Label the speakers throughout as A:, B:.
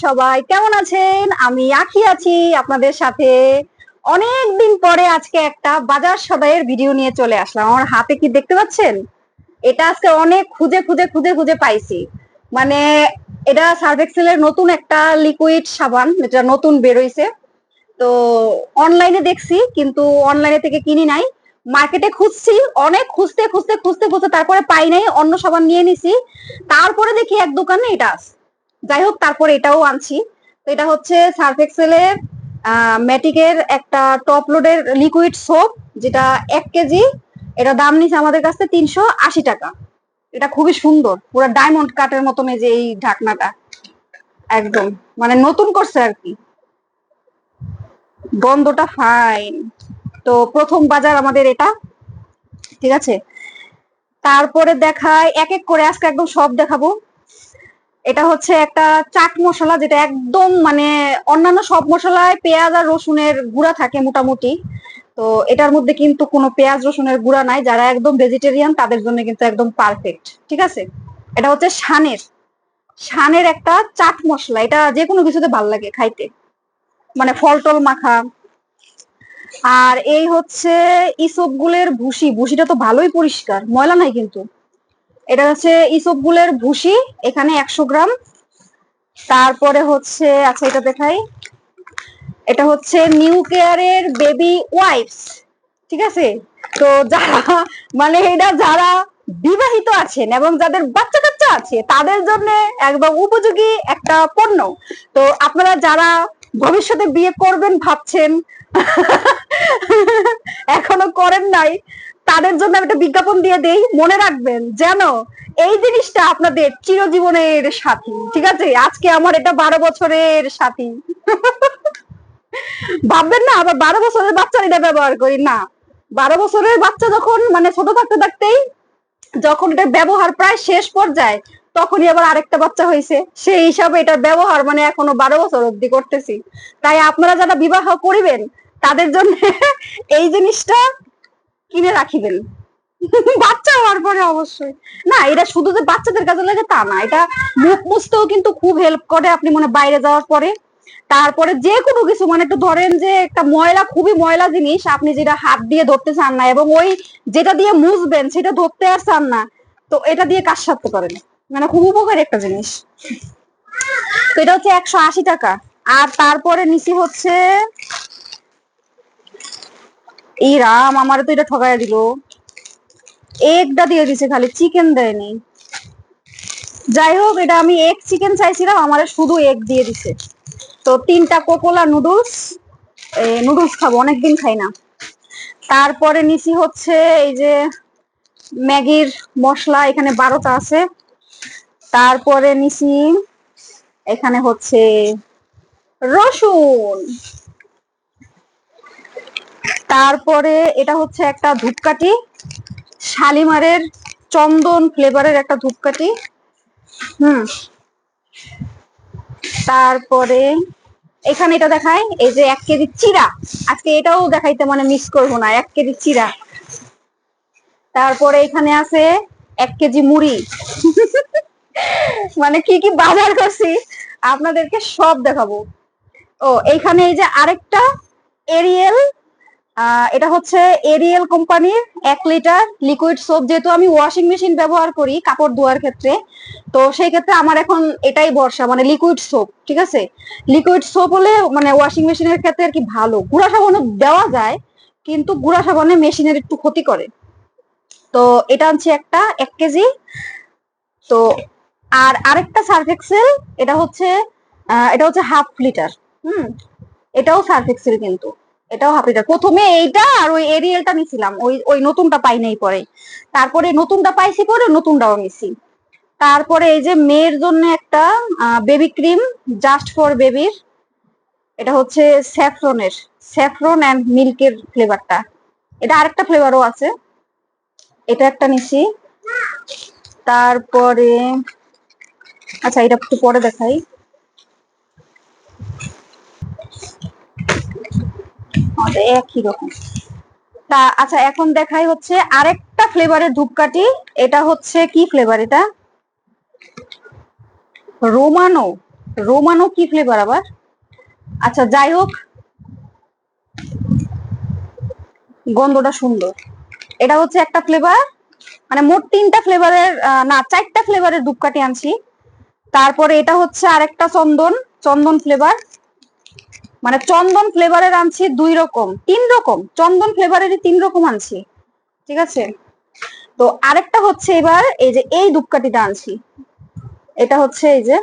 A: সবাই কেমন আছেন? আমি আখি আছি আপনাদের সাথে। অনেক দিন পরে আজকে একটা বাজার সদাইয়ের ভিডিও নিয়ে চলে আসলাম। আমার হাতে কি দেখতে পাচ্ছেন? এটা আজকে অনেক খুঁজে খুঁজে খুঁজে খুঁজে পাইছি। মানে এটা সার্ফ এক্সেলের নতুন একটা লিকুইড সাবান, যেটা নতুন বেরোইছে। তো অনলাইনে দেখছি, কিন্তু অনলাইনে থেকে কিনি নাই। মার্কেটে খুঁজছি, অনেক খুঁজতে খুঁজতে খুঁজতে খুঁজতে তারপরে পাই নাই, অন্য সাবান নিয়ে নিছি। তারপরে দেখি এক দোকানে এটা আছে। যাই হোক, তারপর এটাও আনছি। তো এটা হচ্ছে সার্ফ এক্সেলের ম্যাটিকের একটা টপ লোডের লিকুইড সোপ, যেটা 1 কেজি। এটা দাম নিছে আমাদের কাছে 380 টাকা। এটা খুবই সুন্দর, পুরো ডায়মন্ড কাটের মতন এই যে এই ঢাকনাটা, একদম মানে নতুন করছে আর কি। গন্ধটা ফাইন। তো প্রথম বাজার আমাদের এটা, ঠিক আছে। তারপরে দেখায় এক এক করে, আজকে একদম সব দেখাবো। এটা হচ্ছে একটা চাট মশলা, যেটা একদম মানে অন্যান্য সব মশলায় পেঁয়াজ আর রসুনের গুঁড়া থাকে মোটামুটি। তো এটার মধ্যে কিন্তু কোনো পেঁয়াজ রসুনের গুঁড়া নাই। যারা একদম ভেজিটেরিয়ান তাদের জন্য কিন্তু একদম পারফেক্ট, ঠিক আছে। এটা হচ্ছে শানের একটা চাট মশলা। এটা যে কোনো কিছুতে ভাল লাগে খাইতে, মানে ফল টল মাখা। আর এই হচ্ছে ইসবগুলের ভুসি। ভুসিটা তো ভালোই পরিষ্কার, ময়লা নাই কিন্তু। এটা হচ্ছে ইসবগুলের ভুসি, এখানে 100 গ্রাম। তারপরে হচ্ছে, আচ্ছা এটা দেখাই, এটা হচ্ছে নিউ কেয়ারের বেবি ওয়াইপস, ঠিক আছে। তো যারা মানে এটা যারা বিবাহিত আছেন এবং যাদের বাচ্চা কাচ্চা আছে তাদের জন্য একদম উপযোগী একটা পণ্য। তো আপনারা যারা ভবিষ্যতে বিয়ে করবেন ভাবছেন, এখনো করেন নাই, তাদের জন্য একটা বিজ্ঞাপন দিয়ে দেই। মনে রাখবেন যেন এই জিনিসটা আপনাদের চিরজীবনের সাথী, ঠিক আছে। আজকে আমার এটা 12 বছরের সাথী। ভাববেন না আবার 12 বছরের বাচ্চার এটা ব্যবহার করি না। 12 বছরের বাচ্চা যখন মানে ছোট থাকতে থাকতেই যখন এটার ব্যবহার প্রায় শেষ পর্যায়ে, তখনই আবার আরেকটা বাচ্চা হয়েছে। সেই হিসাবে এটার ব্যবহার মানে এখনো 12 বছর অব্দি করতেছি। তাই আপনারা যারা বিবাহ করিবেন তাদের জন্য এই জিনিসটা কিনে রাখিবেন। বাচ্চা হওয়ার পরে অবশ্যই না, এটা শুধু যে বাচ্চাদের কাজে লাগে তা না, এটা মুখ মুছতেও কিন্তু খুব হেল্প করে। আপনি মানে বাইরে যাওয়ার পরে, তারপরে যে কোনো কিছু, মানে একটু ধরেন যে একটা ময়লা, খুবই ময়লা জিনিস আপনি যেটা হাত দিয়ে ধরতে চান না, এবং ওই যেটা দিয়ে মুছবেন সেটা ধরতে আর চান না, তো এটা দিয়ে কাজ সারতে পারেন। মানে খুব উপকারী একটা জিনিস। তো এটা হচ্ছে 180 টাকা। আর তারপরে নিচে হচ্ছে, এই রাম, আমার তো এটা ঠকাইয়া দিল। এগটা দিয়ে দিছে, খালি চিকেন দেয়নি। যাই হোক, এটা আমি এগ চিকেন চাইছিলাম, আমার শুধু এগ দিয়ে দিছে। তো 3টা কোকোলা নুডলস, নুডলস খাবো, অনেকদিন খাই না। তারপরে নিচি হচ্ছে এই যে ম্যাগির মশলা, এখানে 12টা আছে। তারপরে নিচি এখানে হচ্ছে রসুন। তারপরে এটা হচ্ছে একটা ধূপকাঠি, শালিমারের চন্দন ফ্লেভারের একটা ধূপকাঠি। তারপরে এখানে এটা দেখায়, এই যে 1 কেজি চিরা। আজকে এটাও দেখাইতে মানে মিস করবো না, 1 কেজি চিরা। তারপরে এখানে আছে 1 কেজি মুড়ি। মানে কি কি বাজার করছি আপনাদেরকে সব দেখাবো। ও এইখানে এই যে আরেকটা এরিয়েল, এটা হচ্ছে এরিয়েল কোম্পানির 1 লিটার লিকুইড সোপ। যেহেতু আমি ওয়াশিং মেশিন ব্যবহার করি কাপড় ধোয়ার ক্ষেত্রে, তো সেই ক্ষেত্রে আমার এখন এটাই ভরসা, মানে লিকুইড সোপ, ঠিক আছে। লিকুইড সোপ হলে মানে ওয়াশিং মেশিনের ক্ষেত্রে আর কি ভালো। গুঁড়া সাবানও দেওয়া যায়, কিন্তু গুঁড়া সাবানে মেশিনের একটু ক্ষতি করে। তো এটা আনছি একটা 1 কেজি। তো আর আরেকটা সার্ফ এক্সেল, এটা হচ্ছে হাফ লিটার। এটাও সার্ফ এক্সেল, কিন্তু এটাও হাফ লিটার। প্রথমে এইটা আর ওই এরিয়েলটা নিছিলাম, ওই ওই নতুনটা পাই নাই পরে। তারপরে নতুনটা পাইছি, পরে নতুনটাও নিছি। তারপরে এই যে মেয়ের জন্য একটা বেবি ক্রিম, জাস্ট ফর বেবির। এটা হচ্ছে স্যাফরন এন্ড মিল্কের ফ্লেভারটা। এটা আরেকটা ফ্লেভারও আছে, এটা একটা নিছি। তারপরে আচ্ছা এটা একটু পরে দেখাই। একই রকম। তা আচ্ছা, এখন দেখাই হচ্ছে আরেকটা ফ্লেভারের ধূপকাঠি। এটা হচ্ছে কি ফ্লেভার? এটা রোমানো। রোমানো কি ফ্লেভার আবার? আচ্ছা যাই হোক, গন্ধটা সুন্দর। এটা হচ্ছে একটা ফ্লেভার, মানে মোট 3টা ফ্লেভারের, না 4টা ফ্লেভারের ধূপকাঠি আনছি। তারপরে এটা হচ্ছে আরেকটা চন্দন, চন্দন ফ্লেভার, মানে চন্দন ফ্লেভারের আনছি 2 রকম, 3 রকম চন্দন ফ্লেভারেরই 3 রকম আনছি, ঠিক আছে। তো আরেকটা হচ্ছে এবার এই যে এই ধূপকাঠিটা আনছি, এটা হচ্ছে এই যে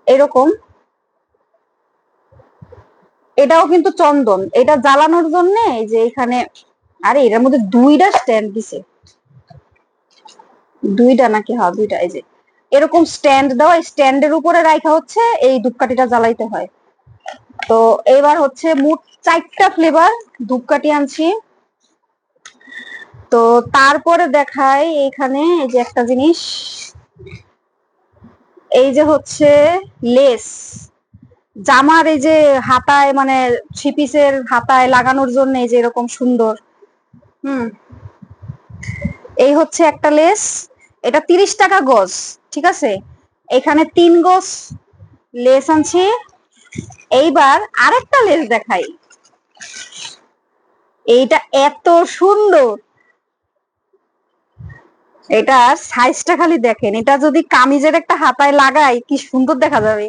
A: এরকম, এটাও কিন্তু চন্দন। এটা জ্বালানোর জন্য এই যে এখানে, আরে এটার মধ্যে 2টা স্ট্যান্ড দিছে, 2টা নাকি, হ্যাঁ 2টা। এই যে এরকম স্ট্যান্ড দেওয়া, স্ট্যান্ডের উপরে রাখা হচ্ছে এই ধূপকাঠিটা জ্বালাইতে হয়। তো এবার হচ্ছে মোট 4টা ফ্লেভার ধূপকাঠি আনছি। তো তারপরে দেখাই এখানে এই যে একটা জিনিস, এই যে হচ্ছে লেস, জামার এই যে হাতায়, মানে থ্রি পিসের হাতায় লাগানোর জন্য এই যে এরকম সুন্দর, হুম, এই হচ্ছে একটা লেস। এটা 30 টাকা গজ, ঠিক আছে। এখানে 3 গজ লেস আনছি। এইবার আরেকটা লেস দেখাই, এইটা এত সুন্দর, এটা সাইজটা খালি দেখেন, এটা যদি কামিজের একটা হাতায় লাগাই কি সুন্দর দেখা যাবে।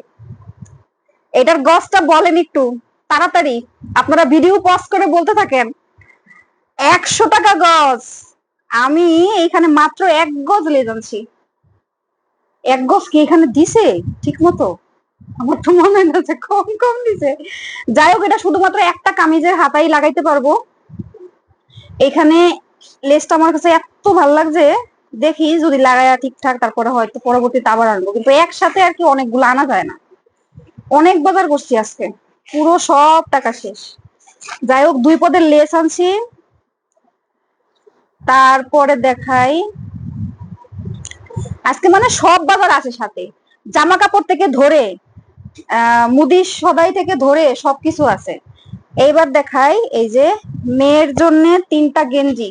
A: এটার গজটা বলেন একটু তাড়াতাড়ি, আপনারা ভিডিও পজ করে বলতে থাকেন। 100 টাকা গজ। আমি এখানে মাত্র 1 গজ লেজ আনছি। 1 গজ কি এখানে দিছে ঠিক মতো? আমার তো মনে হয় না যে কম কম দিছে। যাই হোক, এটা শুধুমাত্র একটা কামিজের হাতাই লাগাইতে পারবো। এখানে লেসটা আমার কাছে এত ভালো লাগছে, দেখি যদি লাগায়া ঠিকঠাক তারপরে হয়তো পরবর্তীতে আবার আনবো, কিন্তু একসাথে আর কি অনেকগুলো আনা যায় না। অনেক বাজার করছি আজকে, পুরো সব টাকা শেষ। যাই হোক, 2 পদের লেস আনছি। তারপরে দেখাই, আজকে মানে সব বাজার আছে সাথে, জামা কাপড় থেকে ধরে মুদি সদাই থেকে ধরে সবকিছু আছে। এইবার দেখাই এই যে মেয়ের জন্য 3টা গেঞ্জি,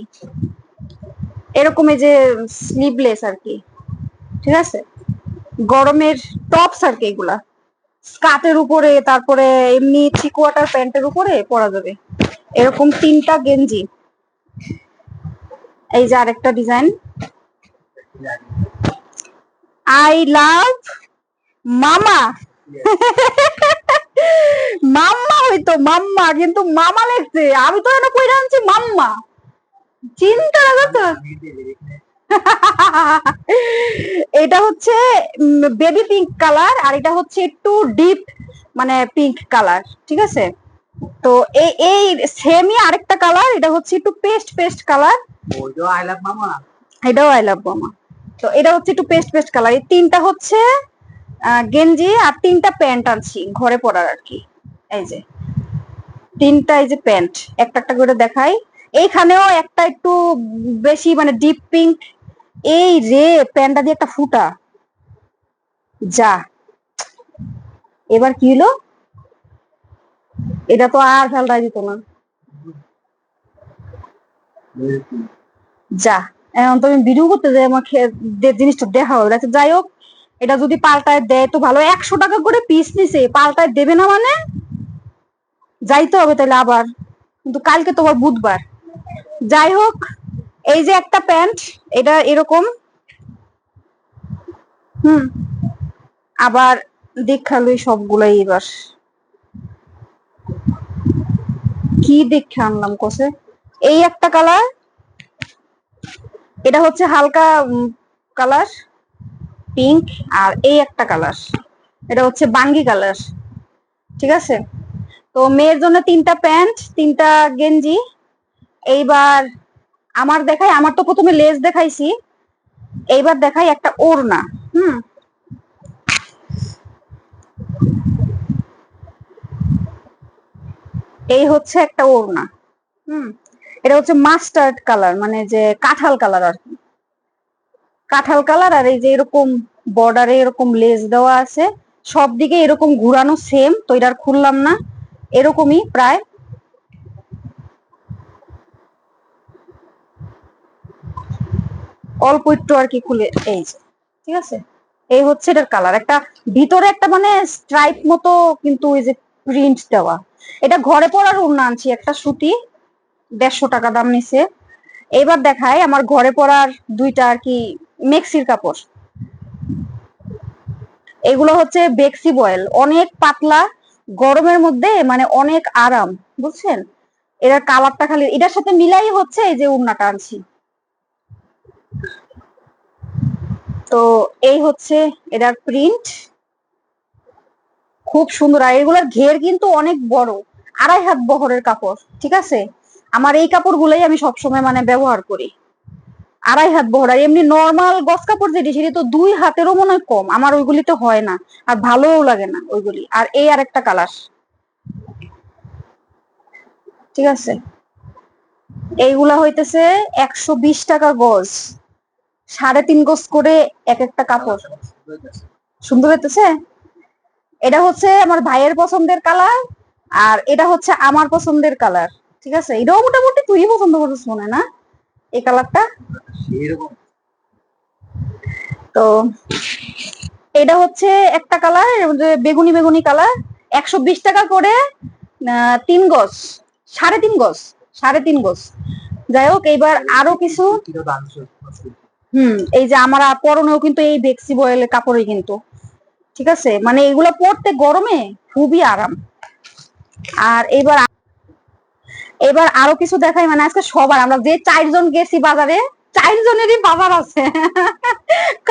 A: এরকম এই যে স্লিভলেস আর কি, ঠিক আছে, গরমের টপস আর কি, এগুলা স্কার্টের উপরে, তারপরে এমনি 3/4 প্যান্টের উপরে পরা যাবে, এরকম 3টা গেঞ্জি। এই যে আরেকটা ডিজাইন, আই লাভ মামা। মাম্মা হইতো মাম্মা, কিন্তু মামা লেখছে, আমি তো এনে কইরা আনছি মাম্মা, চিন্তা করছো। এটা হচ্ছে বেবি পিঙ্ক কালার, আর এটা হচ্ছে একটু ডিপ মানে পিঙ্ক কালার, ঠিক আছে। তো এই এই সেমই আরেকটা কালার, এটা হচ্ছে একটু পেস্ট পেস্ট কালার, ওইটাও আই লাভ মামা, এটাও আই লাভ মামা। তো এটা হচ্ছে একটু পেস্ট পেস্ট কালার। এই 3টা হচ্ছে গেঞ্জি, আর 3টা প্যান্ট আনছি ঘরে পরার আর কি। এই যে 3টা, এই যে প্যান্ট, একটা একটা করে দেখাই। এইখানেও একটা একটু বেশি মানে ডিপ পিঙ্ক, এই রে প্যান্টটা দিয়ে একটা ফুটা, যা এবার কি হলো, এটা তো আর ফেলটা দিত না, যা এখন তো আমি ভিডিও করতে যাই, আমাকে জিনিসটা দেখা হবে। আচ্ছা যাই হোক, এটা যদি পাল্টায় দেয় তো ভালো, 100 টাকা করে পিস নিছে, পাল্টায় দেবে না মানে যাইতে হবে তাহলে আবার, কিন্তু কালকে তোমার বুধবার। যাই হোক, এই যে একটা প্যান্ট, এটা এরকম, হুম, আবার দেখালোই সবগুলাই, এবার কি দেখে আনলাম কোসে। এই একটা কালার, এটা হচ্ছে হালকা কালার পিঙ্ক, আর এই একটা কালার, এটা হচ্ছে বাঙ্গি কালার, ঠিক আছে। তো মেয়ের জন্য 3টা প্যান্ট, 3টা গেঞ্জি। এইবার আমার দেখাই, আমার তো প্রথমে লেস দেখাইছি, এইবার দেখাই একটা ওড়না। হুম, এই হচ্ছে একটা ওড়না। হুম, এটা হচ্ছে মাস্টার্ড কালার, মানে যে কাঁঠাল কালার আর কি, কাঁঠাল কালার। আর এই যে এরকম বর্ডারে এরকম লেস দেওয়া আছে, সব দিকে এরকম ঘুরানো সেম, তো এটা আর খুললাম না, এরকমই প্রায়। অল্প একটু আর কি খুলে, এই যে, ঠিক আছে। এই হচ্ছে এটার কালার, একটা ভিতরে একটা মানে স্ট্রাইপ মতো কিন্তু ওই যে প্রিন্ট দেওয়া। এটা ঘরে পরার ওড়না আনছি, একটা সুতি, 150 টাকা দাম নিছে। এবার দেখাই আমার ঘরে পরার দুইটা আর কি মেক্সির কাপড়। এগুলো হচ্ছে বেক্সি বয়েল, অনেক পাতলা, গরমের মধ্যে মানে অনেক আরাম, বুঝছেন? এটার কালারটা খালি এটার সাথে মিলাই হচ্ছে এই যে ওড়নাটা আনছি। তো এই হচ্ছে এটার প্রিন্ট, খুব সুন্দর। আর এগুলোর ঘের কিন্তু অনেক বড়, 2.5 হাত বহরের কাপড়, ঠিক আছে? আমার এই কাপড়গুলোই আমি সবসময় মানে ব্যবহার করি, 2.5 হাত বহর। আর এমনি নর্মাল গস কাপড় যেটি সেটি তো 2 হাতেরও মনে হয় কম, আমার ওইগুলিতে হয় না, আর ভালোও লাগে না ওইগুলি। আর এই আর একটা কালার, ঠিক আছে? এইগুলা হইতেছে 120 টাকা গজ, 3.5 গজ করে এক একটা কাপড়। সুন্দর হইতেছে। এটা হচ্ছে আমার ভাইয়ের পছন্দের কালার, আর এটা হচ্ছে আমার পছন্দের কালার, ঠিক আছে? এটাও মোটামুটি তুই পছন্দ করছিস মনে না এই কালারটা? তো এটা হচ্ছে একটা কালার, বেগুনি বেগুনি কালার, 120 টাকা করে 3 গজ, 3.5 গজ, 3.5 গজ। যাই হোক, এইবার আরো কিছু। এই যে আমার পরনেও কিন্তু এই ভেক্সি বয়েলের কাপড়ই কিন্তু, ঠিক আছে? মানে এগুলো পরতে গরমে খুবই আরাম। আর এবার এবার আরো কিছু দেখাই, মানে আজকে সবার আমরা যে 4 জন গেছি বাজারে, 4 জনেরই বাজার আছে।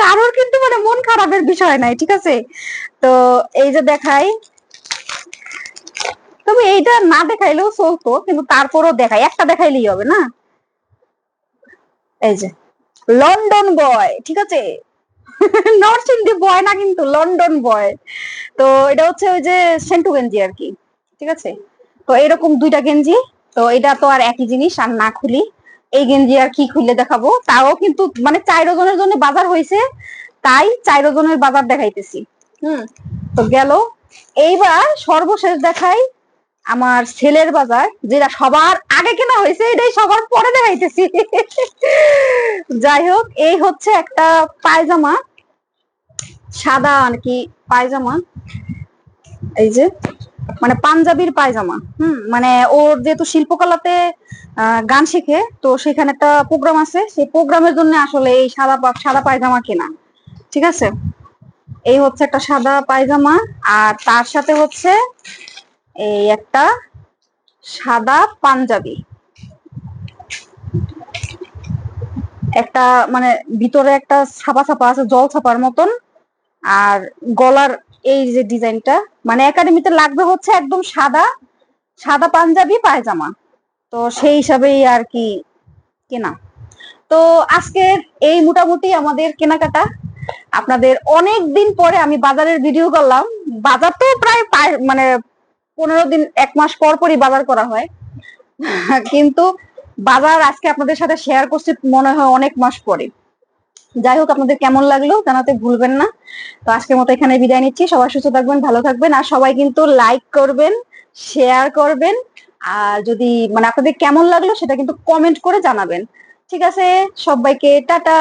A: কারোর কিন্তু মানে মন খারাপের বিষয় নাই, ঠিক আছে? তো এই যে দেখাই, তবে এইটা না দেখাইলেও চলতো, কিন্তু তারপরও দেখাই, একটা দেখাইলেই হবে না? এই যে লন্ডন বয়, ঠিক আছে? নর্থ ইন্ডি বয় না কিন্তু, লন্ডন বয়। তো এটা হচ্ছে ওই যে সেন্টু গেঞ্জি আর কি, ঠিক আছে? তো এরকম দুইটা গেঞ্জি। তো এটা তো আর একই জিনিস, আর না খুলি এই গেঞ্জি আর কি খুলে দেখাবো? তাও কিন্তু মানে 4 জনের জন্য বাজার হয়েছে, তাই 4 জনের বাজার দেখাইতেছি। তো গেল। এইবার সর্বশেষ দেখাই আমার ছেলের বাজার, যেটা সবার আগে কেনা হয়েছে, এটাই সবার পরে দেখাইতেছি। যাই হোক, এই হচ্ছে একটা পায়জামা, সাদা আর কি পায়জামা, এই যে মানে পাঞ্জাবির পায়জামা। মানে ওর যেহেতু শিল্পকলাতে গান শিখে, তো সেখানে একটা প্রোগ্রাম আছে, সেই প্রোগ্রামের জন্য আসলে এই সাদা পায়জামা কেনা, ঠিক আছে? এই হচ্ছে একটা সাদা পায়জামা, আর তার সাথে হচ্ছে এই একটা সাদা পাঞ্জাবি, একটা মানে ভিতরে একটা ছাপা ছাপা আছে, জল ছাপার মতন। আর গলার এই যে ডিজাইনটা, মানে একাডেমিতে লাগবে হচ্ছে একদম সাদা সাদা পাঞ্জাবি পায়জামা। তো সেই হিসাবেই আর কি কেনা। তো আজকের এই মোটামুটি আমাদের কেনাকাটা। আপনাদের অনেক দিন পরে আমি বাজারের ভিডিও করলাম। বাজার তো প্রায় মানে 15 দিন 1 মাস পর পরই বাজার করা হয়, কিন্তু বাজার আজকে আপনাদের সাথে শেয়ার করছি মনে হয় অনেক মাস পরে। যাই হোক, আপনাদের কেমন লাগলো জানাতে ভুলবেন না। তো আজকের মতো এখানে বিদায় নিচ্ছি। সবাই সুস্থ থাকবেন, ভালো থাকবেন, আর সবাই কিন্তু লাইক করবেন, শেয়ার করবেন। আর যদি মানে আপনাদের কেমন লাগলো সেটা কিন্তু কমেন্ট করে জানাবেন। ঠিক আছে, সবাইকে টাটা।